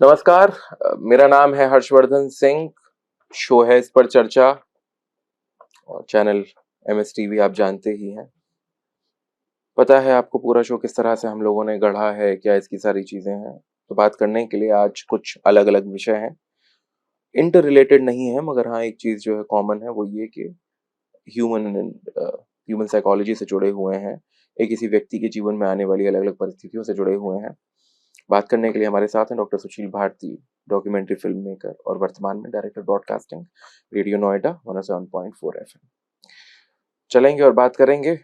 नमस्कार। मेरा नाम है हर्षवर्धन सिंह। शो है इस पर चर्चा और चैनल MS टीवी आप जानते ही हैं। पता है आपको पूरा शो किस तरह से हम लोगों ने गढ़ा है, क्या इसकी सारी चीज़ें हैं। तो बात करने के लिए आज कुछ अलग-अलग विषय हैं। इंटर रिलेटेड नहीं है, मगर हाँ, एक चीज़ जो है कॉमन है वो ये कि ह्यूमन साइकोलॉजी से जुड़े हुए हैं। एक किसी व्यक्ति के जीवन में आने वाली अलग-अलग परिस्थितियों से जुड़े हुए हैं। बात करने के लिए हमारे साथ हैं डॉक्टर सुशील भारती, डॉक्यूमेंट्री फिल्म मेकर और वर्तमान में director broadcasting, radio Noida 107.4 FM। चलेंगे और बात करेंगे।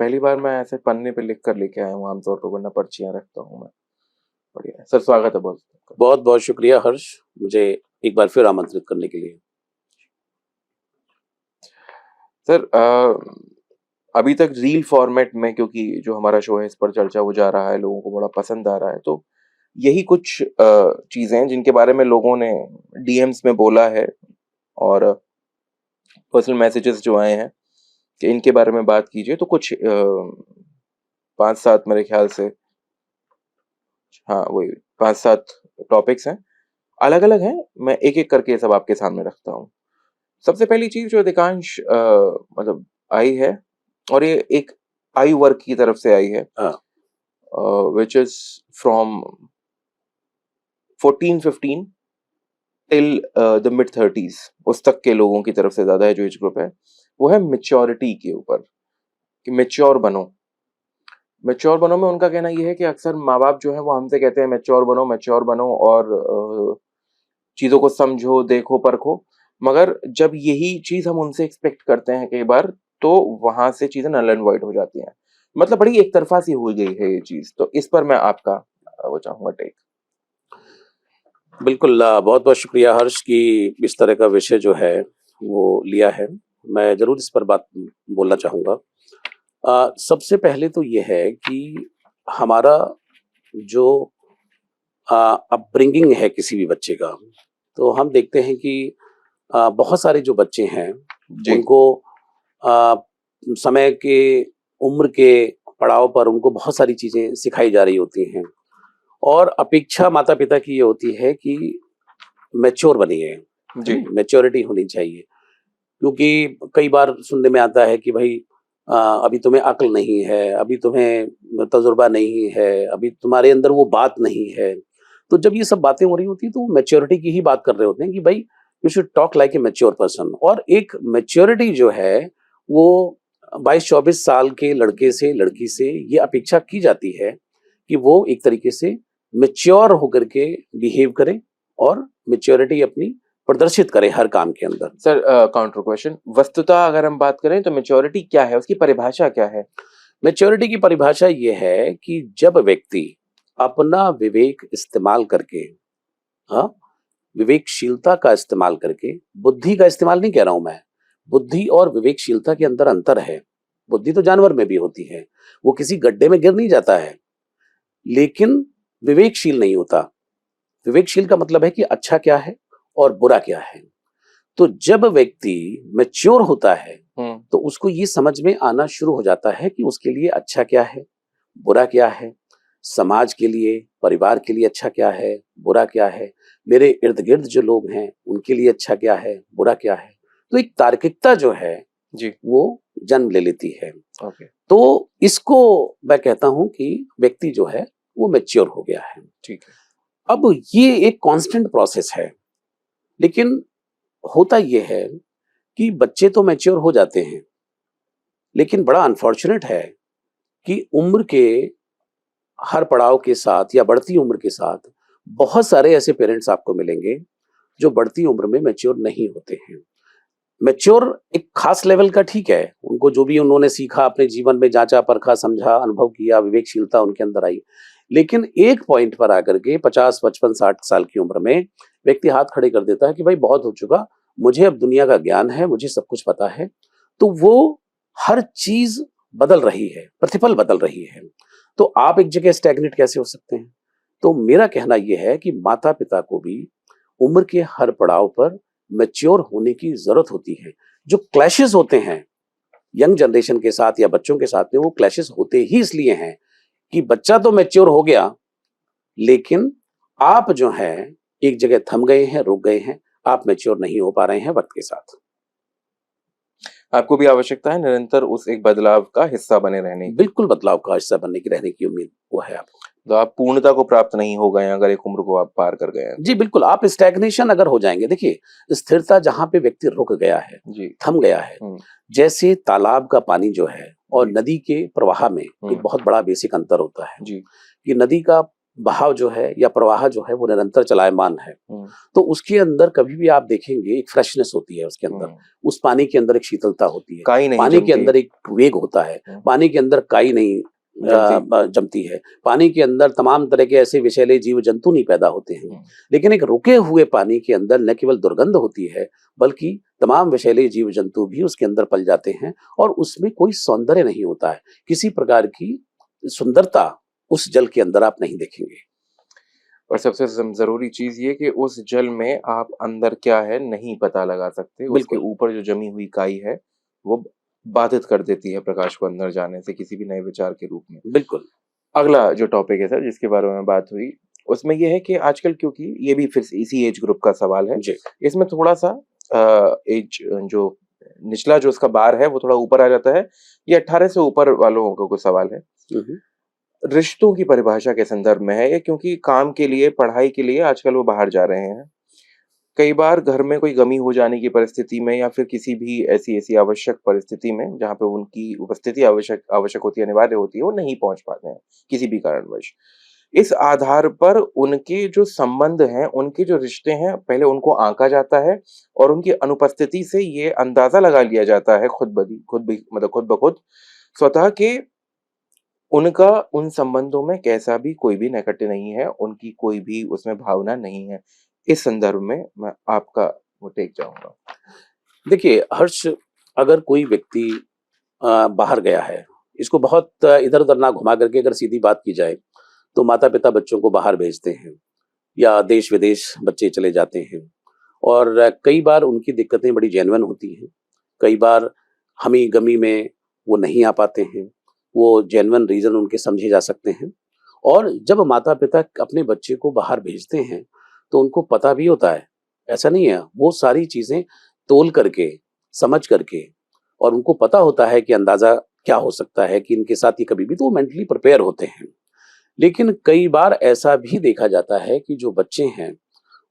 पहली बार मैं ऐसे पन्ने पे लिख कर लेके आया हूँ, आमतौर पर वरना पर्चियां रखता हूँ मैं। बढ़िया है सर, स्वागत है बहुत। बहुत बहुत शुक्रिया हर्ष, मुझे एक बार फिर आमंत्रित करने के लिए। सर, अभी तक रील फॉर्मेट में, क्योंकि जो हमारा शो है इस पर चर्चा वो जा रहा है, लोगों को बड़ा पसंद आ रहा है, तो यही कुछ चीजें हैं जिनके बारे में लोगों ने DMs में बोला है और पर्सनल मैसेजेस जो आए हैं कि इनके बारे में बात कीजिए। तो कुछ 5-7 मेरे ख्याल से, हाँ वही 5-7 टॉपिक्स हैं, अलग अलग हैं। मैं एक एक करके सब आपके सामने रखता हूँ। सबसे पहली चीज जो अधिकांश मतलब आई है, और ये एक आयु वर्ग की तरफ से आई है, which is from 14-15 till the mid 30s, उस तक के लोगों की तरफ से ज्यादा है जो एज ग्रुप है। वो है मेच्योरिटी के ऊपर, कि मेच्योर बनो। मेच्योर बनो में उनका कहना यह है कि अक्सर माँ बाप जो है वो हमसे कहते हैं मेच्योर बनो मेच्योर बनो, और चीजों को समझो, देखो, परखो। मगर जब यही चीज हम उनसे एक्सपेक्ट करते हैं कई बार, तो वहां से चीजें नल एंड वाइड हो जाती हैं। मतलब बड़ी एक तरफा सी हो गई है ये चीज। तो इस पर मैं आपका वो चाहूंगा टेक। बिल्कुल, बहुत बहुत शुक्रिया हर्ष कि इस तरह का विषय जो है वो लिया है। मैं जरूर इस पर बात बोलना चाहूँगा। सबसे पहले तो ये है कि हमारा जो अपब्रिंगिंग है किसी भी बच्चे का, तो हम देखते हैं कि बहुत सारे जो बच्चे हैं उनको समय के, उम्र के पड़ाव पर उनको बहुत सारी चीज़ें सिखाई जा रही होती हैं, और अपेक्षा माता पिता की ये होती है कि मैच्योर बनिए, मैच्योरिटी होनी चाहिए। क्योंकि कई बार सुनने में आता है कि भाई अभी तुम्हें अक्ल नहीं है, अभी तुम्हें तजुर्बा नहीं है, अभी तुम्हारे अंदर वो बात नहीं है। तो जब ये सब बातें हो रही होती है तो वो मैच्योरिटी की ही बात कर रहे होते हैं कि भाई you should talk like a mature person. और एक मैच्योरिटी जो है वो 22-24 साल के लड़के से, लड़की से ये अपेक्षा की जाती है कि वो एक तरीके से मैच्योर होकर के बिहेव करें और मैच्योरिटी अपनी प्रदर्शित करे हर काम के अंदर। सर, काउंटर क्वेश्चन, वस्तुतः अगर हम बात करें तो मैच्योरिटी क्या है, उसकी परिभाषा क्या है? मैच्योरिटी की परिभाषा ये है कि जब व्यक्ति अपना विवेक इस्तेमाल करके, हाँ, विवेकशीलता का इस्तेमाल करके, बुद्धि का इस्तेमाल नहीं कह रहा हूं मैं, बुद्धि और विवेकशीलता के अंदर अंतर है। बुद्धि तो जानवर में भी होती है, वो किसी गड्ढे में गिर नहीं जाता है, लेकिन विवेकशील नहीं होता। विवेकशील का मतलब है कि अच्छा क्या है और बुरा क्या है। तो जब व्यक्ति मैच्योर होता है तो उसको ये समझ में आना शुरू हो जाता है कि उसके लिए अच्छा क्या है, बुरा क्या है, समाज के लिए, परिवार के लिए अच्छा क्या है, बुरा क्या है, मेरे इर्द गिर्द जो लोग हैं उनके लिए अच्छा क्या है, बुरा क्या है। तो एक तार्किकता जो है जी, वो जन्म ले लेती है। ओके, तो इसको मैं कहता हूं कि व्यक्ति जो है वो मैच्योर हो गया है। ठीक है। अब ये एक कांस्टेंट प्रोसेस है, लेकिन होता ये है कि बच्चे तो मैच्योर हो जाते हैं, लेकिन बड़ा अनफॉर्चुनेट है कि उम्र के हर पड़ाव के साथ या बढ़ती उम्र के साथ बहुत सारे ऐसे पेरेंट्स आपको मिलेंगे जो बढ़ती उम्र में मैच्योर नहीं होते हैं। मैच्योर एक खास लेवल का ठीक है, उनको जो भी उन्होंने सीखा अपने जीवन में, जांचा परखा, समझा, अनुभव किया, विवेकशीलता उनके अंदर आई। लेकिन एक पॉइंट पर आकर के 50, 55, 60 साल की उम्र में व्यक्ति हाथ खड़े कर देता है कि भाई बहुत हो चुका, मुझे अब दुनिया का ज्ञान है, मुझे सब कुछ पता है। तो वो हर चीज बदल रही है, प्रतिपल बदल रही है। तो आप एक जगह स्टैग्नेट कैसे हो सकते हैं? तो मेरा कहना यह है कि माता पिता को भी उम्र के हर पड़ाव पर मैच्योर होने की जरूरत होती है। जो क्लैशेस होते हैं यंग जनरेशन के साथ या बच्चों के साथ में, वो क्लैशेस होते ही इसलिए हैं कि बच्चा तो मैच्योर हो गया, लेकिन आप जो हैं एक जगह थम गए हैं, रुक गए हैं, आप मैच्योर नहीं हो पा रहे हैं वक्त के साथ। आपको भी आवश्यकता है निरंतर उस एक बदलाव का हिस्सा बने रहने की। बिल्कुल बदलाव का हिस्सा बनने की, रहने की उम्मीद वो है आपको। तो आप पूर्णता को प्राप्त नहीं हो गए हैं, अगर एक उम्र को आप पार कर गए हैं जी तो। बिल्कुल, आप स्टैग्नेशन अगर हो जाएंगे, देखिए स्थिरता जहां पे व्यक्ति रुक गया है, जी। थम गया है, जैसे तालाब का पानी जो है और जी। नदी के प्रवाह में एक बहुत बड़ा बेसिक अंतर होता है जी। कि नदी का बहाव जो है या प्रवाह जो है वो निरंतर चलायमान है, तो उसके अंदर कभी भी आप देखेंगे एक फ्रेशनेस होती है उसके अंदर, उस पानी के अंदर एक शीतलता होती है, काई नहीं पानी के जमती। अंदर एक वेग होता है, पानी के अंदर काई नहीं जमती है, पानी के अंदर तमाम तरह के ऐसे विषैले जीव जंतु नहीं पैदा होते हैं। लेकिन एक रुके हुए पानी के अंदर न केवल दुर्गंध होती है बल्कि तमाम विषैले जीव जंतु भी उसके अंदर पल जाते हैं और उसमें कोई सौंदर्य नहीं होता है, किसी प्रकार की सुंदरता उस जल के अंदर आप नहीं देखेंगे। और सबसे ज़रूरी चीज़ ये कि उस जल में आप अंदर क्या है नहीं पता लगा सकते। उसके बिल्कुल। ऊपर जो जमी हुई काई है, वो बाधित कर देती है प्रकाश को अंदर जाने से किसी भी नए विचार के रूप में। बिल्कुल। अगला जो टॉपिक है सर जिसके बारे में बात हुई, उसमें ये है कि आजकल क्योंकि ये भी फिर से इसी एज ग्रुप का सवाल है। जी। इसमें थोड़ा-सा एज जो निचला जो उसका बार है वो थोड़ा ऊपर आ जाता है। ये 18 से ऊपर वालों का कोई सवाल है। रिश्तों की परिभाषा के संदर्भ में है ये, क्योंकि काम के लिए, पढ़ाई के लिए आजकल वो बाहर जा रहे हैं। कई बार घर में कोई गमी हो जाने की परिस्थिति में या फिर किसी भी ऐसी आवश्यक परिस्थिति में जहाँ पे उनकी उपस्थिति आवश्यक आवश्यक होती है, अनिवार्य होती है, वो नहीं पहुँच पाते हैं, किसी भी कारणवश। इस आधार पर उनके जो संबंध हैं, उनके जो रिश्ते हैं, पहले उनको आँका जाता है और उनकी अनुपस्थिति से ये अंदाज़ा लगा लिया जाता है खुद ब खुद स्वतः कि उनका उन संबंधों में कैसा भी कोई भी नैकट्य नहीं है, उनकी कोई भी उसमें भावना नहीं है। इस संदर्भ में मैं आपका वो टेक चाहूँगा। देखिए हर्ष, अगर कोई व्यक्ति बाहर गया है, इसको बहुत इधर-उधर ना घुमा करके अगर सीधी बात की जाए, तो माता-पिता बच्चों को बाहर भेजते हैं या देश-विदेश बच्चे चले जाते हैं और कई बार उनकी दिक्कतें बड़ी जेन्युइन होती हैं। कई बार हमी-गमी में वो नहीं आ पाते हैं, वो जेन्युइन रीज़न उनके समझे जा सकते हैं और जब माता-पिता अपने बच्चे को बाहर भेजते हैं, तो उनको पता भी होता है, ऐसा नहीं है, वो सारी चीज़ें तोल करके, समझ करके और उनको पता होता है कि अंदाज़ा क्या हो सकता है कि इनके साथ ये कभी भी, तो वो मेंटली प्रिपेयर होते हैं। लेकिन कई बार ऐसा भी देखा जाता है कि जो बच्चे हैं,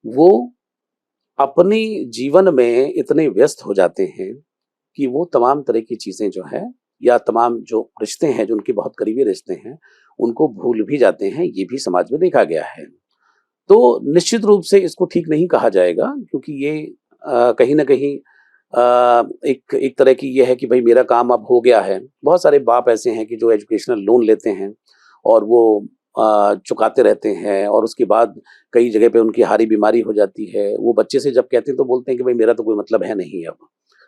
वो अपने जीवन में इतने व्यस्त हो जाते हैं कि वो तमाम तरह की चीज़ें जो हैं या तमाम जो रिश्ते हैं, जो उनके बहुत करीबी रिश्ते हैं, उनको भूल भी जाते हैं, ये भी समाज में देखा गया है। तो निश्चित रूप से इसको ठीक नहीं कहा जाएगा क्योंकि ये कहीं न कहीं एक एक तरह की ये है कि भई मेरा काम अब हो गया है। बहुत सारे बाप ऐसे हैं कि जो एजुकेशनल लोन लेते हैं और वो चुकाते रहते हैं और उसके बाद कई जगह पे उनकी हारी बीमारी हो जाती है। वो बच्चे से जब कहते हैं तो बोलते हैं कि भई मेरा तो कोई मतलब है नहीं अब,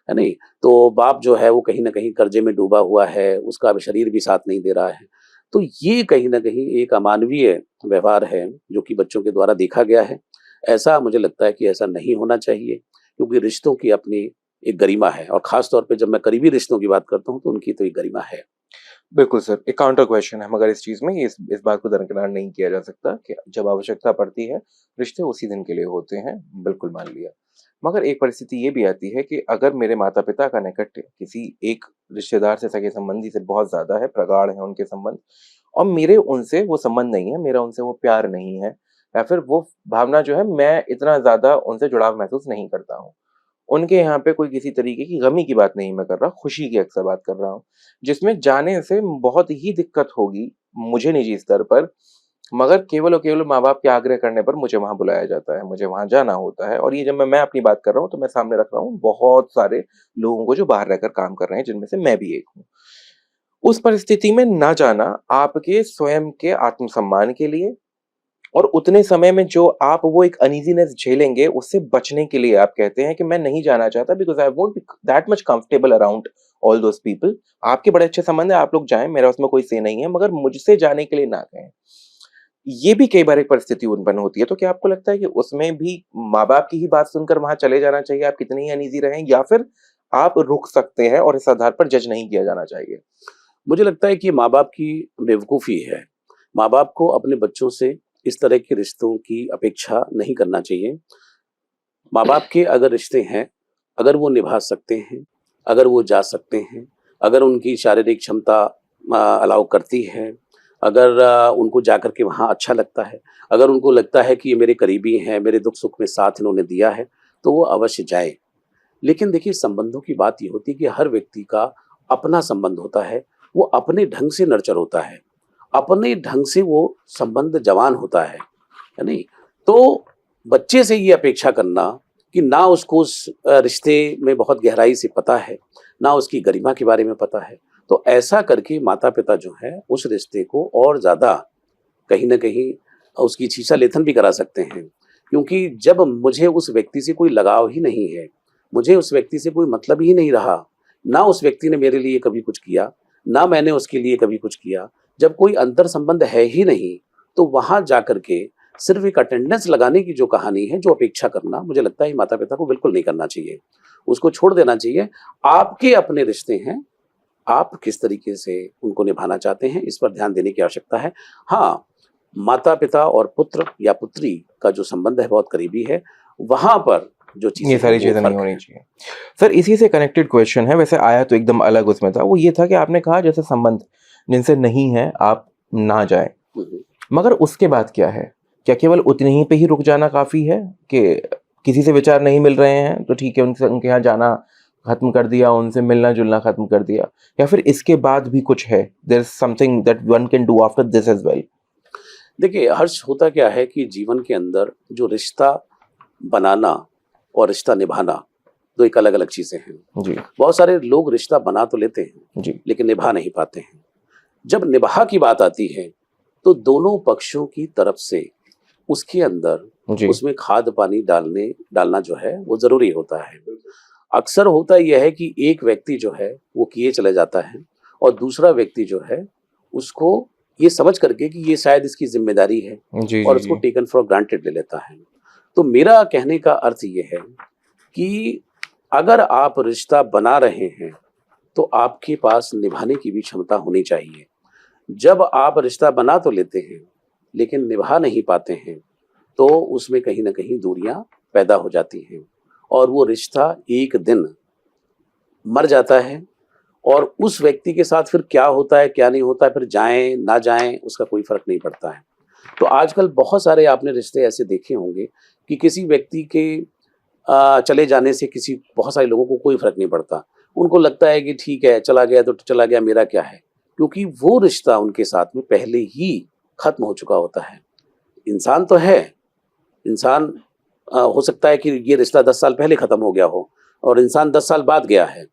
है नहीं? तो बाप जो है वो कहीं न कहीं कर्ज़े में डूबा हुआ है, उसका अब शरीर भी साथ नहीं दे रहा है। तो ये कहीं न कहीं एक अमानवीय व्यवहार है, जो कि बच्चों के द्वारा देखा गया है। ऐसा मुझे लगता है कि ऐसा नहीं होना चाहिए, क्योंकि रिश्तों की अपनी एक गरिमा है और ख़ास तौर पे जब मैं करीबी रिश्तों की बात करता हूँ, तो उनकी तो एक गरिमा है। बिल्कुल सर, एक काउंटर क्वेश्चन है मगर इस चीज़ में इस बात को दरकिनार नहीं किया जा सकता कि जब आवश्यकता पड़ती है, रिश्ते उसी दिन के लिए होते हैं, बिल्कुल मान लिया। मगर एक परिस्थिति ये भी आती है कि अगर मेरे माता-पिता का नैकट्य किसी एक रिश्तेदार से, सगे संबंधी से बहुत ज़्यादा है, प्रगाढ़ है उनके संबंध और मेरे उनसे वो संबंध नहीं है, मेरा उनसे वो प्यार नहीं है या फिर वो भावना जो है मैं इतना ज़्यादा उनसे जुड़ाव महसूस नहीं करता हूँ। उनके यहाँ पे कोई किसी तरीके की गमी की बात नहीं मैं कर रहा, खुशी की अक्सर बात कर रहा हूँ, जिसमें जाने से बहुत ही दिक्कत होगी मुझे निजी स्तर पर, मगर केवल और केवल माँ-बाप के आग्रह करने पर मुझे वहाँ बुलाया जाता है, मुझे वहाँ जाना होता है और ये जब मैं अपनी बात कर रहा हूँ, तो मैं सामने रख रहा हूँ बहुत सारे लोगों को जो बाहर रहकर काम कर रहे हैं, जिनमें से मैं भी एक हूँ। उस परिस्थिति में ना जाना आपके स्वयं के आत्मसम्मान के लिए और उतने समय में जो आप वो एक अनईज़ीनेस झेलेंगे, उससे बचने के लिए आप कहते हैं कि मैं नहीं जाना चाहता because I won't be that much comfortable around all those people. आपके बड़े अच्छे संबंध हैं, आप लोग जाएँ, मेरा उसमें कोई से नहीं है, मगर मुझसे जाने के लिए ना कहें। ये भी कई बार एक परिस्थिति उत्पन्न होती है, तो क्या आपको लगता है कि उसमें भी माँ-बाप की ही बात सुनकर वहाँ चले जाना चाहिए, आप कितने ही अनईज़ी रहें या फिर आप रुक सकते हैं और इस आधार पर जज नहीं किया जाना चाहिए? मुझे लगता है कि माँ-बाप की बेवकूफ़ी है। माँ-बाप को अपने बच्चों से इस तरह के रिश्तों की अपेक्षा नहीं करना चाहिए। माँ-बाप के अगर रिश्ते हैं, अगर वो निभा सकते हैं, अगर वो जा सकते हैं, अगर उनकी शारीरिक क्षमता अलाउ करती है, अगर उनको जाकर के वहाँ अच्छा लगता है, अगर उनको लगता है कि ये मेरे करीबी हैं, मेरे दुख-सुख में साथ इन्होंने दिया है, तो वो अवश्य जाएँ। लेकिन देखिए संबंधों की बात ये होती है कि हर व्यक्ति का अपना संबंध होता है, वो अपने ढंग से नर्चर होता है, अपने ढंग से वो संबंध जवान होता है नहीं? तो बच्चे से ये अपेक्षा करना कि ना उसको उस रिश्ते में बहुत गहराई से पता है, ना उसकी गरिमा के बारे में पता है, तो ऐसा करके माता-पिता जो हैं उस रिश्ते को और ज़्यादा कहीं न कहीं उसकी छीछा-लेथन भी करा सकते हैं। क्योंकि जब मुझे उस व्यक्ति से कोई लगाव ही नहीं है, मुझे उस व्यक्ति से कोई मतलब ही नहीं रहा, ना उस व्यक्ति ने मेरे लिए कभी कुछ किया, ना मैंने उसके लिए कभी कुछ किया, जब कोई अंतर संबंध है ही नहीं, तो वहाँ जाकर के सिर्फ़ एक अटेंडेंस लगाने की जो कहानी है, जो अपेक्षा करना, मुझे लगता है माता-पिता को बिल्कुल नहीं करना चाहिए। उसको छोड़ देना चाहिए। आपके अपने रिश्ते हैं, आप किस तरीके से उनको निभाना चाहते हैं, इस पर ध्यान देने की आवश्यकता है। हाँ, माता-पिता और पुत्र या पुत्री का जो संबंध है बहुत करीबी है, वहाँ पर जो चीज़ें ये हैं सारी वो चीज़ें नहीं फ़र्क होनी है। चाहिए। सर इसी से कनेक्टेड क्वेश्चन है, वैसे आया तो एकदम अलग उसमें था, वो ये था कि आपने कहा जैसे संबंध जिनसे नहीं है, आप ना जाएँ। हुँ, हुँ। मगर उसके बाद क्या है? क्या केवल उतने ही पे ही रुक जाना काफ़ी है कि किसी से विचार नहीं मिल रहे हैं, तो ठीक है उनसे उनके यहाँ जाना खत्म कर दिया, उनसे मिलना-जुलना खत्म कर दिया? या फिर इसके बाद भी कुछ है? There is something that one can do after this as well? देखिए, हर्ष होता क्या है कि जीवन के अंदर जो रिश्ता बनाना और रिश्ता निभाना, 2 एक अलग-अलग चीज़ें हैं। जी, बहुत सारे लोग रिश्ता बना तो लेते हैं, जी, लेकिन निभा नहीं पाते हैं। जब निभा की बात आती है, तो दोनों पक्षों की तरफ से उसके अंदर जी, उसमें खाद-पानी डालना जो है, वो ज़रूरी होता है। अक्सर होता यह है कि एक व्यक्ति जो है, वो किए चले जाता है और दूसरा व्यक्ति जो है, उसको ये समझ करके कि ये शायद इसकी ज़िम्मेदारी है जी, और जी, उसको जी। टेकन फॉर ग्रांटेड ले लेता है। तो मेरा कहने का अर्थ ये है कि अगर आप रिश्ता बना रहे हैं, तो आपके पास निभाने की भी क्षमता होनी चाहिए। जब आप रिश्ता बना तो लेते हैं, लेकिन निभा नहीं पाते हैं, तो उसमें कहीं न कहीं दूरियाँ पैदा हो जाती हैं और वो रिश्ता एक दिन मर जाता है और उस व्यक्ति के साथ फिर क्या होता है, क्या नहीं होता है, फिर जाएँ, ना जाएँ, उसका कोई फ़र्क नहीं पड़ता है। तो आजकल बहुत सारे आपने रिश्ते ऐसे देखे होंगे कि किसी व्यक्ति के चले जाने से किसी बहुत सारे लोगों को कोई फ़र्क नहीं पड़ता। उनको लगता है कि ठीक है, चला गया तो चला गया, मेरा क्या है? क्योंकि वो रिश्ता उनके साथ में पहले ही ख़त्म हो चुका होता है। इंसान तो है, इंसान हो सकता है कि ये रिश्ता 10 साल पहले ख़त्म हो गया हो और इंसान 10 साल बाद गया है।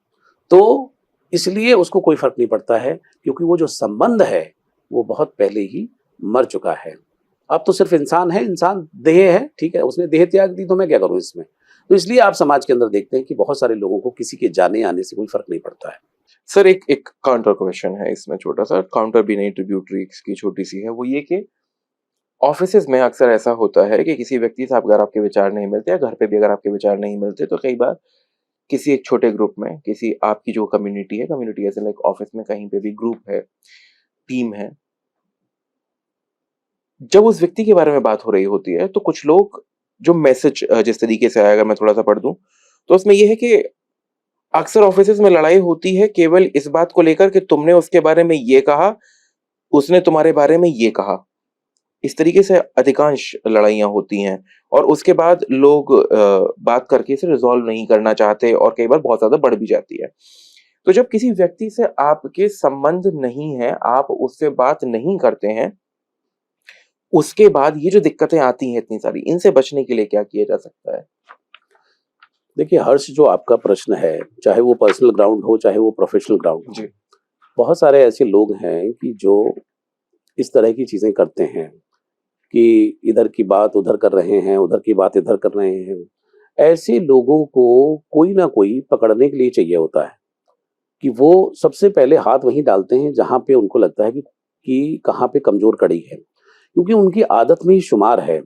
तो इसलिए उसको कोई फ़र्क नहीं पड़ता है क्योंकि वो जो संबंध है, वो बहुत पहले ही मर चुका है। अब तो सिर्फ़ इंसान है, इंसान देह है, ठीक है, उसने देह त्याग दी तो मैं क्या करूँ इसमें? तो इसलिए आप समाज के अंदर देखते हैं कि बहुत सारे लोगों को किसी के जाने-आने से कोई फ़र्क नहीं पड़ता है। सर एक एक काउंटर क्वेश्चन है इसमें छोटा-सा, काउंटर भी नहीं ट्रिब्यूटरी इसकी छोटी-सी है, वो ये कि ऑफ़िसेज़ में अक्सर ऐसा होता है कि किसी व्यक्ति से अगर आपके विचार नहीं मिलते या घर पे भी अगर आपके विचार नहीं मिलते, तो कई बार किसी एक छोटे ग्रुप में, किसी आपकी जो कम्युनिटी है, कम्युनिटी ऐसे लाइक ऑफ़िस में कहीं पे भी ग्रुप है, टीम है, जब उस व्यक्ति के बारे में बात हो रही होती है, तो कुछ लोग जो मैसेज जिस तरीके से आया अगर मैं थोड़ा-सा पढ़ दूँ, तो उसमें ये है कि अक्सर ऑफ़िसेज़ में लड़ाई होती है केवल इस बात को लेकर कि तुमने उसके बारे में ये कहा, उसने तुम्हारे बारे में ये कहा। इस तरीके से अधिकांश लड़ाइयाँ होती हैं और उसके बाद लोग बात करके इसे रिज़ॉल्व नहीं करना चाहते और कई बार बहुत ज़्यादा बढ़ भी जाती है। तो जब किसी व्यक्ति से आपके संबंध नहीं है, आप उससे बात नहीं करते हैं, उसके बाद ये जो दिक्कतें आती हैं इतनी सारी, इनसे बचने के लिए क्या किया जा सकता है? देखिए हर्ष जो आपका प्रश्न है, चाहे वो पर्सनल ग्राउंड हो, चाहे वो प्रोफ़ेशनल ग्राउंड हो, जी, बहुत सारे ऐसे लोग हैं कि जो इस तरह की चीज़ें करते हैं कि इधर की बात उधर कर रहे हैं, उधर की बात इधर कर रहे हैं। ऐसे लोगों को कोई ना कोई पकड़ने के लिए चाहिए होता है कि वो सबसे पहले हाथ वहीं डालते हैं जहाँ पे उनको लगता है कि कहाँ पे कमज़ोर कड़ी है। क्योंकि उनकी आदत में ही शुमार है।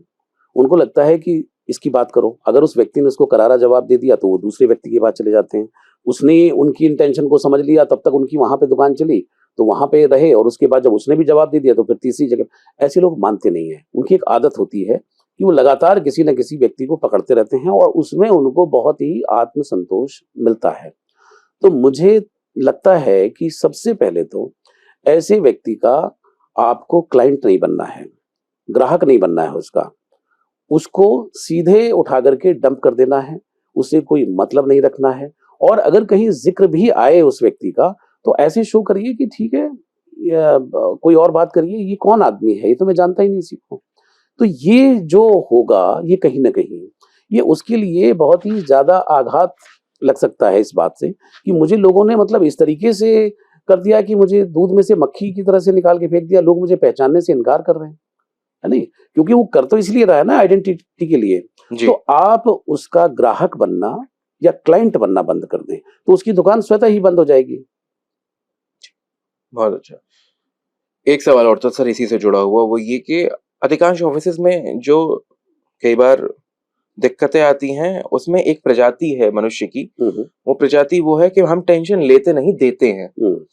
उनको लगता है कि इसकी बात करो, अगर उस व्यक्ति ने उसको करारा जवाब दे दिया तो वो दूसरे व्यक्ति के पास चले जाते हैं। उसने उनकी इंटेंशन को समझ लिया तब तक उनकी वहाँ पे दुकान चली, तो वहां पे रहे, और उसके बाद जब उसने भी जवाब दे दिया तो फिर तीसरी जगह। ऐसे लोग मानते नहीं है। उनकी एक आदत होती है कि वो लगातार किसी न किसी व्यक्ति को पकड़ते रहते हैं और उसमें उनको बहुत ही आत्मसंतोष मिलता है। तो मुझे लगता है कि सबसे पहले तो ऐसे व्यक्ति का आपको क्लाइंट नहीं बनना है, ग्राहक नहीं बनना है उसका। उसको सीधे उठा करके डंप कर देना है, उससे कोई मतलब नहीं रखना है। और अगर कहीं ज़िक्र भी आए उस व्यक्ति का, तो ऐसे शो करिए कि ठीक है, या कोई और बात करिए, ये कौन आदमी है? ये तो मैं जानता ही नहीं इसी को। तो ये जो होगा, ये कहीं न कहीं, ये उसके लिए बहुत ही ज़्यादा आघात लग सकता है इस बात से कि मुझे लोगों ने मतलब इस तरीके से कर दिया कि मुझे दूध में से मक्खी की तरह से निकाल के फेंक दिया, लोग मुझे पहचानने से इनकार कर रहे हैं। है नहीं? क्योंकि वो कर तो इसलिए रहा है ना, आइडेंटिटी के लिए। जी। तो आप उसका ग्राहक बनना या क्लाइंट बनना बंद कर दें, तो उसकी दुकान स्वतः ही बंद हो जाएगी। बहुत अच्छा। एक सवाल और था सर इसी से जुड़ा हुआ, वो ये कि अधिकांश ऑफिसेज़ में जो कई बार दिक्कतें आती हैं, उसमें एक प्रजाति है मनुष्य की, हुँ। वो प्रजाति वो है कि हम टेंशन लेते नहीं, देते हैं। हुँ।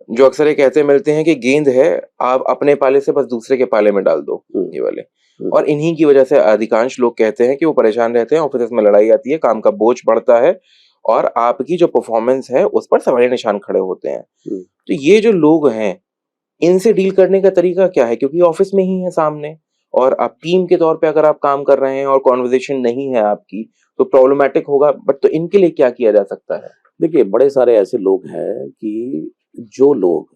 जो अक्सर ये कहते मिलते हैं कि गेंद है, आप अपने पाले से बस दूसरे के पाले में डाल दो, हुँ। ये वाले। हुँ। और इन्हीं की वजह से अधिकांश लोग कहते हैं कि वो परेशान रहते हैं, ऑफिसेज़ में लड़ाई आती है, काम का बोझ बढ़ता है और आपकी जो परफॉर्मेंस है, उस पर सवालिया निशान खड़े होते हैं। हुँ। तो ये जो लोग हैं, इनसे डील करने का तरीका क्या है? क्योंकि ऑफिस में ही है सामने और आप टीम के तौर पे अगर आप काम कर रहे हैं और कन्वर्सेशन नहीं है आपकी, तो प्रॉब्लमैटिक होगा, बट तो इनके लिए क्या किया जा सकता है? देखिए, बड़े सारे ऐसे लोग हैं कि जो लोग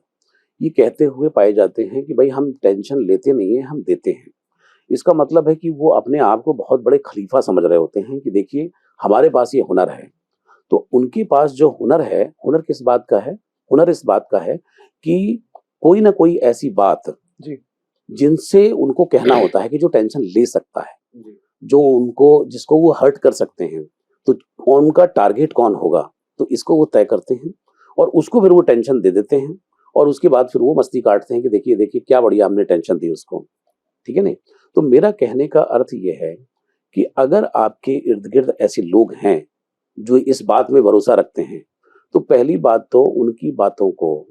ये कहते हुए पाए जाते हैं कि भई हम टेंशन लेते नहीं हैं, हम देते हैं। इसका मतलब है कि वो अपने आप को बहुत बड़े खलीफा समझ रहे होते हैं कि देखिए, हमारे पास ये हुनर है। तो उनके पास जो हुनर है, हुनर किस बात का है? हुनर इस बात का है कि कोई ना कोई ऐसी बात जी। जिनसे उनको कहना होता है कि जो टेंशन ले सकता है, जी। जो उनको जिसको वो हर्ट कर सकते हैं, तो उनका टारगेट कौन होगा? तो इसको वो तय करते हैं और उसको फिर वो टेंशन दे देते हैं और उसके बाद फिर वो मस्ती काटते हैं कि देखिए, देखिए क्या बढ़िया हमने टेंशन दी उसको। ठीक है नहीं? तो मेरा कहने का अर्थ ये है कि अगर आपके इर्द-गिर्द ऐसे लोग हैं, जो इस बात में भरोसा रखते हैं, तो पहली बात तो उनकी बातों को,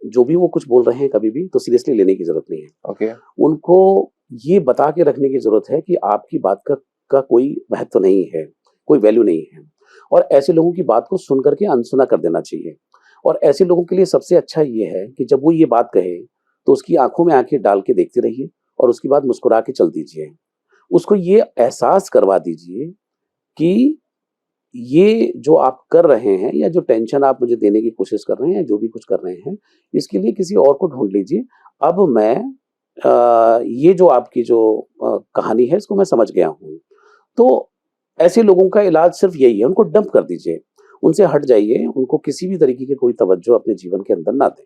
जो भी वो कुछ बोल रहे हैं कभी भी, तो सीरियसली लेने की ज़रूरत नहीं है। ओके। उनको ये बता के रखने की ज़रूरत है कि आपकी बात का कोई महत्व नहीं है, कोई वैल्यू नहीं है। और ऐसे लोगों की बात को सुन कर के अनसुना कर देना चाहिए। और ऐसे लोगों के लिए सबसे अच्छा ये है कि जब वो ये बात कहे, तो उसकी आँखों में आँखें डाल के देखते रहिए और उसके बाद मुस्कुरा के चल दीजिए। उसको ये एहसास करवा दीजिए कि ये जो आप कर रहे हैं या जो टेंशन आप मुझे देने की कोशिश कर रहे हैं, जो भी कुछ कर रहे हैं, इसके लिए किसी और को ढूँढ लीजिए। अब मैं ये जो आपकी जो कहानी है, इसको मैं समझ गया हूँ। तो ऐसे लोगों का इलाज सिर्फ़ यही है, उनको डंप कर दीजिए, उनसे हट जाइए, उनको किसी भी तरीके की कोई तवज्जो अपने जीवन के अंदर ना दें।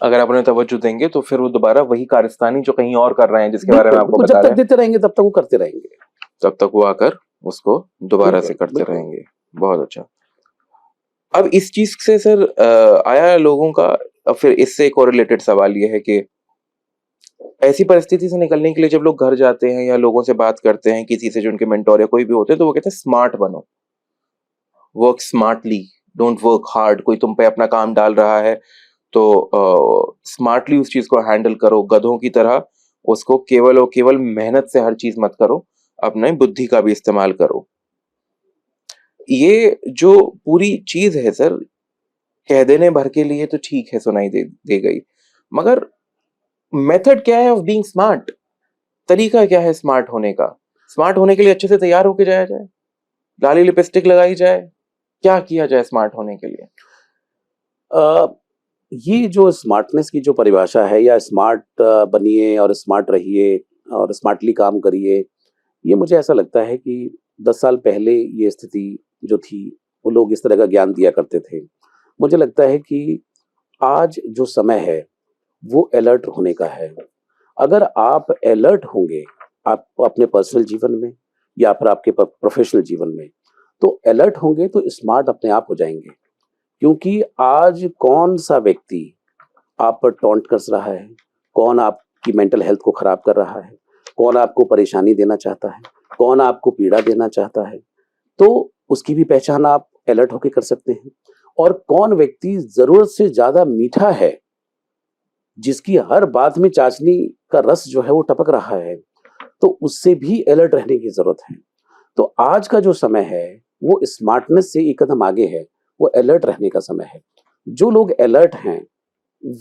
अगर आप उन्हें तवज्जो देंगे, तो फिर वो दोबारा वही कारस्तानी जो कहीं और कर रहे हैं, जिसके बारे में बिल्कुल, आपको बिल्कुल, बता जब रहे तक हैं, देते रहेंगे तब तक वो करते रहेंगे। तब तक वो आकर उसको दोबारा से बिल्कुल, करते बिल्कुल। रहेंगे। बहुत अच्छा। अब इस चीज़ से सर आया लोगों का फिर इससे कोरिलेटेड सवाल ये है कि ऐसी परिस्थिति से निकलने के लिए जब लोग घर जाते हैं या लोगों से बात करते हैं, किसी से जो उनके मेंटर या कोई भी होते हैं, तो वो कहते हैं स्मार्ट बनो, work smartly, don't work hard. कोई तुम पे अपना काम डाल रहा है, तो स्मार्टली उस चीज़ को हैंडल करो, गधों की तरह उसको केवल और केवल मेहनत से हर चीज़ मत करो, अपने बुद्धि का भी इस्तेमाल करो। ये जो पूरी चीज़ है सर, कह देने भर के लिए तो ठीक है, सुनाई दे गई, मगर मेथड क्या है ऑफ बीइंग स्मार्ट? तरीका क्या है स्मार्ट होने का? स्मार्ट होने के लिए अच्छे से तैयार होके जाया जाए, लाली लिपस्टिक लगाई जाए, क्या किया जाए स्मार्ट होने के लिए? अ, ये जो स्मार्टनेस की जो परिभाषा है या स्मार्ट बनिए और स्मार्ट रहिए और स्मार्टली काम करिए, ये मुझे ऐसा लगता है कि 10 साल पहले ये स्थिति जो थी, वो लोग इस तरह का ज्ञान दिया करते थे। मुझे लगता है कि आज जो समय है, वो अलर्ट होने का है। अगर आप अलर्ट होंगे, आप अपने पर्सनल जीवन में या फिर आपके प्रोफेशनल जीवन में, तो अलर्ट होंगे तो स्मार्ट अपने आप हो जाएँगे। क्योंकि आज कौन-सा व्यक्ति आप पर टॉन्ट कस रहा है, कौन आपकी मेंटल हेल्थ को खराब कर रहा है, कौन आपको परेशानी देना चाहता है, कौन आपको पीड़ा देना चाहता है, तो उसकी भी पहचान आप अलर्ट होके कर सकते हैं। और कौन व्यक्ति जरूरत से ज्यादा मीठा है, जिसकी हर बात में चाशनी का रस जो है वो टपक रहा है, तो उससे भी अलर्ट रहने की जरूरत है। तो आज का जो समय है वो स्मार्टनेस से एक कदम आगे है, वो अलर्ट रहने का समय है। जो लोग अलर्ट हैं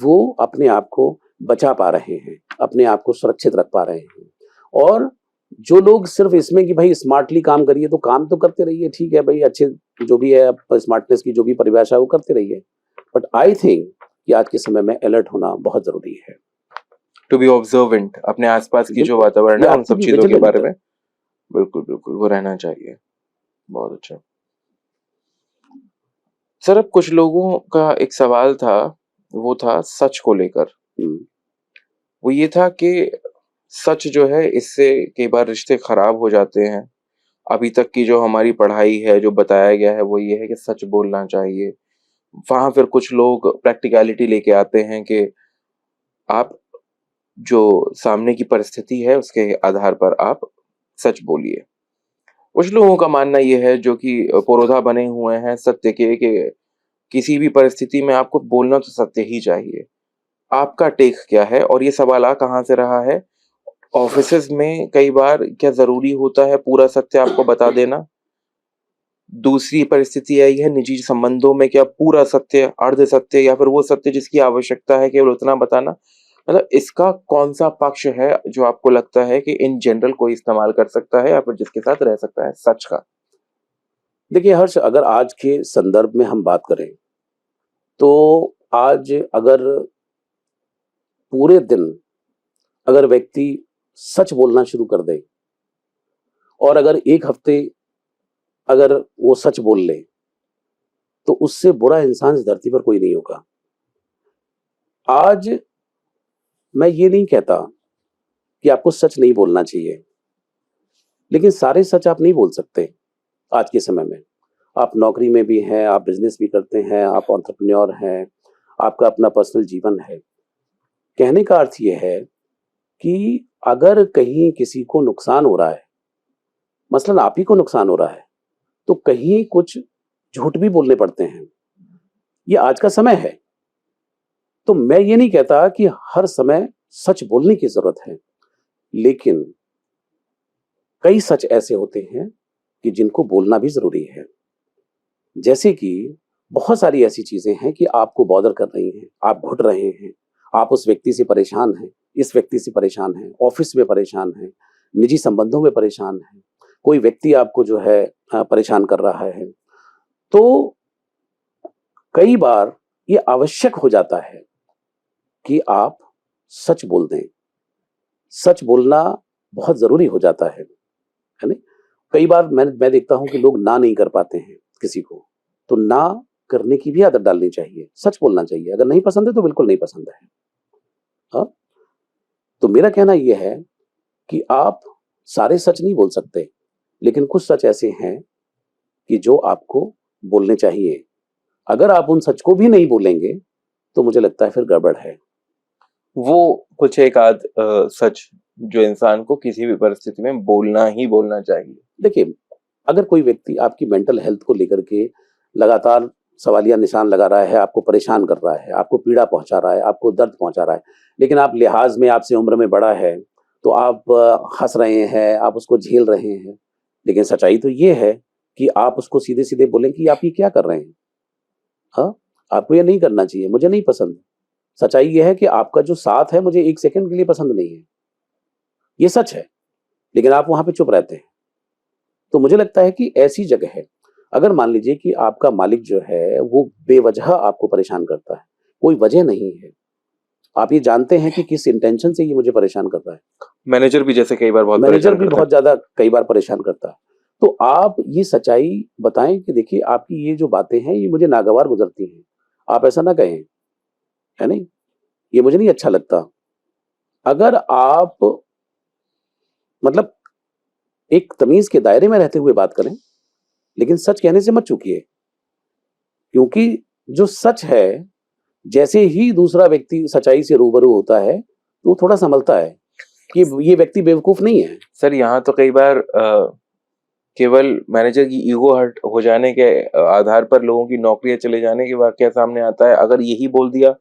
वो अपने आप को बचा पा रहे हैं, अपने आप को सुरक्षित रख पा रहे हैं। और जो लोग सिर्फ इसमें कि भाई स्मार्टली काम करिए, तो काम तो करते रहिए, ठीक है भाई, अच्छे जो भी है स्मार्टनेस की जो भी परिभाषा है वो करते रहिए, बट आई थिंक कि आज के समय में अलर्ट होना बहुत जरूरी है। टू बी ऑब्जर्वेंट, अपने आसपास की जो बिल्कुल, वातावरण ये है उन आपकी सब भी चीजों के बारे विजिलेंट में बिल्कुल बिल्कुल वो रहना चाहिए। बहुत अच्छा सर। अब कुछ लोगों का एक सवाल था, वो था सच को लेकर। वो ये था कि सच जो है इससे कई बार रिश्ते खराब हो जाते हैं। अभी तक की जो हमारी पढ़ाई है, जो बताया गया है, वो ये है कि सच बोलना चाहिए। वहां फिर कुछ लोग प्रैक्टिकलिटी लेके आते हैं कि आप जो सामने की परिस्थिति है उसके आधार पर आप सच बोलिए। कुछ लोगों का मानना ये है, जो कि पुरोधा बने हुए हैं सत्य के, कि किसी भी परिस्थिति में आपको बोलना तो सत्य ही चाहिए। आपका टेक क्या है? और ये सवाल आ कहाँ से रहा है? ऑफिसेज में कई बार क्या जरूरी होता है पूरा सत्य आपको बता देना? दूसरी परिस्थिति आई है निजी संबंधों में, क्या पूरा सत्य, अर्ध सत्य, या फिर वो सत्य जिसकी आवश्यकता है केवल उतना बताना? मतलब इसका कौन सा पक्ष है जो आपको लगता है कि इन जनरल कोई इस्तेमाल कर सकता है या फिर जिसके साथ रह सकता है सच का? देखिए हर्ष, अगर आज के संदर्भ में हम बात करें तो आज अगर पूरे दिन अगर व्यक्ति सच बोलना शुरू कर दे और अगर एक हफ्ते अगर वो सच बोल ले, तो उससे बुरा इंसान इस धरती पर कोई नहीं होगा। आज मैं ये नहीं कहता कि आपको सच नहीं बोलना चाहिए, लेकिन सारे सच आप नहीं बोल सकते आज के समय में। आप नौकरी में भी हैं, आप बिजनेस भी करते हैं, आप एंटरप्रेन्योर हैं, आपका अपना पर्सनल जीवन है। कहने का अर्थ ये है कि अगर कहीं किसी को नुकसान हो रहा है, मसलन आप ही को नुकसान हो रहा है, तो कहीं कुछ झूठ भी बोलने पड़ते हैं। ये आज का समय है। तो मैं ये नहीं कहता कि हर समय सच बोलने की जरूरत है, लेकिन कई सच ऐसे होते हैं कि जिनको बोलना भी जरूरी है। जैसे कि बहुत सारी ऐसी चीजें हैं कि आपको बॉदर कर रही हैं, आप घुट रहे हैं, आप उस व्यक्ति से परेशान हैं, इस व्यक्ति से परेशान हैं, ऑफिस में परेशान हैं, निजी संबंधों में परेशान हैं, कोई व्यक्ति आपको जो है परेशान कर रहा है। तो कई बार ये आवश्यक हो जाता है कि आप सच बोल दें। सच बोलना बहुत जरूरी हो जाता है ना? कई बार मैं देखता हूं कि लोग ना नहीं कर पाते हैं किसी को, तो ना करने की भी आदत डालनी चाहिए। सच बोलना चाहिए, अगर नहीं पसंद है तो बिल्कुल नहीं पसंद है। हाँ? तो मेरा कहना यह है कि आप सारे सच नहीं बोल सकते, लेकिन कुछ सच ऐसे हैं कि जो आपको बोलने चाहिए। अगर आप उन सच को भी नहीं बोलेंगे तो मुझे लगता है फिर गड़बड़ है। वो कुछ एक आध सच जो इंसान को किसी भी परिस्थिति में बोलना ही बोलना चाहिए। देखिए, अगर कोई व्यक्ति आपकी मेंटल हेल्थ को लेकर के लगातार सवालिया निशान लगा रहा है, आपको परेशान कर रहा है, आपको पीड़ा पहुंचा रहा है, आपको दर्द पहुंचा रहा है, लेकिन आप लिहाज में आपसे उम्र में बड़ा है, तो आप हंस रहे हैं, आप उसको झेल रहे हैं, लेकिन सच्चाई तो ये है कि आप उसको सीधे सीधे बोलें कि आप ये क्या कर रहे हैं। हाँ, आपको ये नहीं करना चाहिए, मुझे नहीं पसंद। सच्चाई ये है कि आपका जो साथ है मुझे एक सेकंड के लिए पसंद नहीं है, ये सच है, लेकिन आप वहां पे चुप रहते हैं। तो मुझे लगता है कि ऐसी जगह है, अगर मान लीजिए कि आपका मालिक जो है वो बेवजह आपको परेशान करता है, कोई वजह नहीं है, आप ये जानते हैं कि किस इंटेंशन से ये मुझे परेशान कर रहा है। मैनेजर भी जैसे कई बार बहुत मैनेजर परेशान भी करता है। बहुत ज्यादा कई बार परेशान करता है। तो आप ये सच्चाई बताएं कि देखिए आपकी ये जो बातें हैं ये मुझे नागवार गुजरती हैं, आप ऐसा ना कहें, है नहीं, ये मुझे नहीं अच्छा लगता। अगर आप मतलब एक तमीज के दायरे में रहते हुए बात करें, लेकिन सच कहने से मत चूकिए, क्योंकि जो सच है, जैसे ही दूसरा व्यक्ति सच्चाई से रूबरू होता है तो वो थोड़ा संभलता है कि ये व्यक्ति बेवकूफ नहीं है। सर यहाँ तो कई बार केवल मैनेजर की ईगो हर्ट हो जाने के आधार पर लोगों की नौकरियां चले जाने के वाकया सामने आता है। अगर यही बोल दिया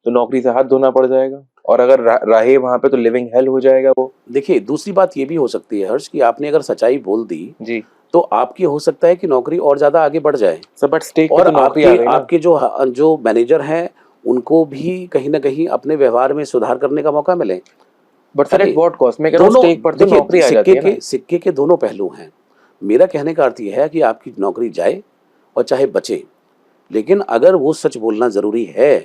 तो नौकरी से हाथ धोना पड़ जाएगा, और अगर रहे वहां पे तो लिविंग हेल हो जाएगा वो। देखिए, दूसरी बात ये भी हो सकती है हर्ष कि आपने अगर सच्चाई बोल दी जी तो आपकी हो सकता है कि नौकरी और ज़्यादा आगे बढ़ जाए सर, बट स्टेक पे और तो नौकरी आ आपके गई ना। आपके जो मैनेजर हैं, उनको भी कहीं न कहीं अपने व्यवहार में सुधार करने का मौका मिले। बट सर एट अरे! What cost? मैं कह रहा हूँ दोनों स्टेक पर तो नौकरी देखिए, आ जाती है ना। सिक्के के दोनों पहलू हैं। मेरा कहने का अर्थ ये है कि आपकी नौकरी जाए और चाहे बचे, लेकिन अगर वो सच बोलना ज़रूरी है,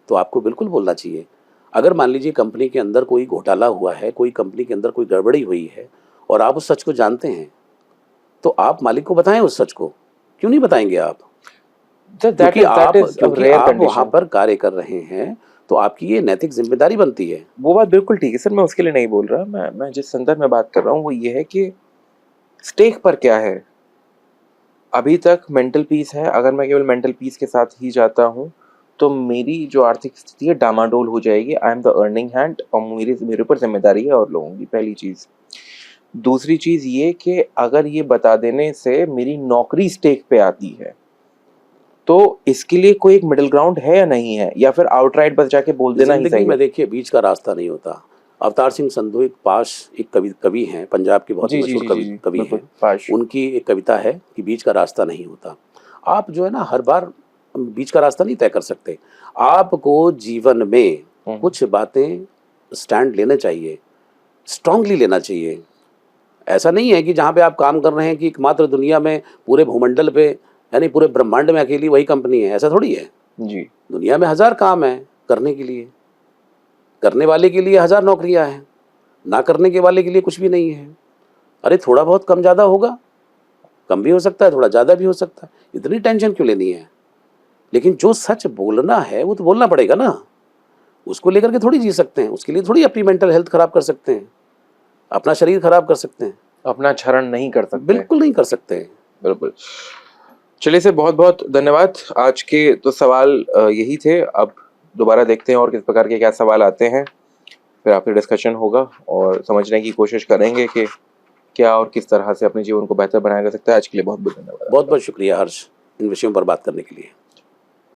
तो आपको बिल्कुल बोलना चाहिए। अगर मान लीजिए कंपनी के अंदर कोई घोटाला हुआ है, कोई कंपनी के अंदर कोई गड़बड़ी हुई है और आप उस सच को जानते हैं, तो आप मालिक को बताएँ उस सच को। क्यों नहीं बताएँगे आप? सर दैट इज अ क्योंकि रेयर आप वहाँ कंडीशन। पर कार्य कर रहे हैं, तो आपकी ये नैतिक ज़िम्मेदारी बनती है। वो बात बिल्कुल ठीक है सर, मैं उसके लिए नहीं बोल रहा। मैं जिस संदर्भ में बात कर रहा हूँ वो ये है कि स्टेक पर क्या है। अभी तक मेंटल पीस है। अगर मैं केवल मेंटल पीस के साथ ही जाता हूँ तो मेरी जो आर्थिक स्थिति है डामाडोल हो जाएगी। I am the earning hand, और मेरे ऊपर जिम्मेदारी है और लोगों की, पहली चीज़। दूसरी चीज़ ये कि अगर ये बता देने से मेरी नौकरी स्टेक पे आती है तो इसके लिए कोई एक मिडिल ग्राउंड है या नहीं है, या फिर आउटराइट बस जाके बोल देना ही ज़िंदगी सही है। में देखिए बीच का रास्ता नहीं होता। अवतार सिंह संधू एक कवि हैं, पंजाब के बहुत ही जी जी मशहूर जी जी जी, कवि बिल्कुल हैं। पाश। उनकी एक कविता है कि बीच का रास्ता नहीं होता। आप जो है ना हर बार बीच का रास्ता नहीं तय कर सकते। आपको जीवन में कुछ बातें स्टैंड लेना चाहिए, स्ट्रांगली लेना चाहिए। ऐसा नहीं है कि जहाँ पे आप काम कर रहे हैं कि एकमात्र दुनिया में पूरे भूमंडल पे यानी पूरे ब्रह्मांड में अकेली वही कंपनी है, ऐसा थोड़ी है। जी दुनिया में हज़ार काम हैं करने के लिए। करने वाले के लिए हज़ार नौकरियाँ हैं, ना करने के वाले के लिए कुछ भी नहीं है। अरे थोड़ा बहुत कम ज़्यादा होगा, कम भी हो सकता है, थोड़ा ज़्यादा भी हो सकता है, इतनी टेंशन क्यों लेनी है? लेकिन जो सच बोलना है वो तो बोलना पड़ेगा ना, उसको लेकर के थोड़ी जी सकते हैं, उसके लिए थोड़ी अपनी मेंटल हेल्थ खराब कर सकते हैं, अपना शरीर खराब कर सकते हैं, अपना क्षरण नहीं कर सकते। बिल्कुल नहीं कर सकते हैं। बिल्कुल। चलिए सर, बहुत बहुत धन्यवाद। आज के तो सवाल यही थे। अब दोबारा देखते हैं और किस प्रकार के क्या सवाल आते हैं, फिर आपसे डिस्कशन होगा और समझने की कोशिश करेंगे कि क्या और किस तरह से अपने जीवन को बेहतर बनाया जा सकता है। आज के लिए बहुत बहुत धन्यवाद आपका। बहुत-बहुत शुक्रिया हर्ष, इन विषयों पर बात करने के लिए।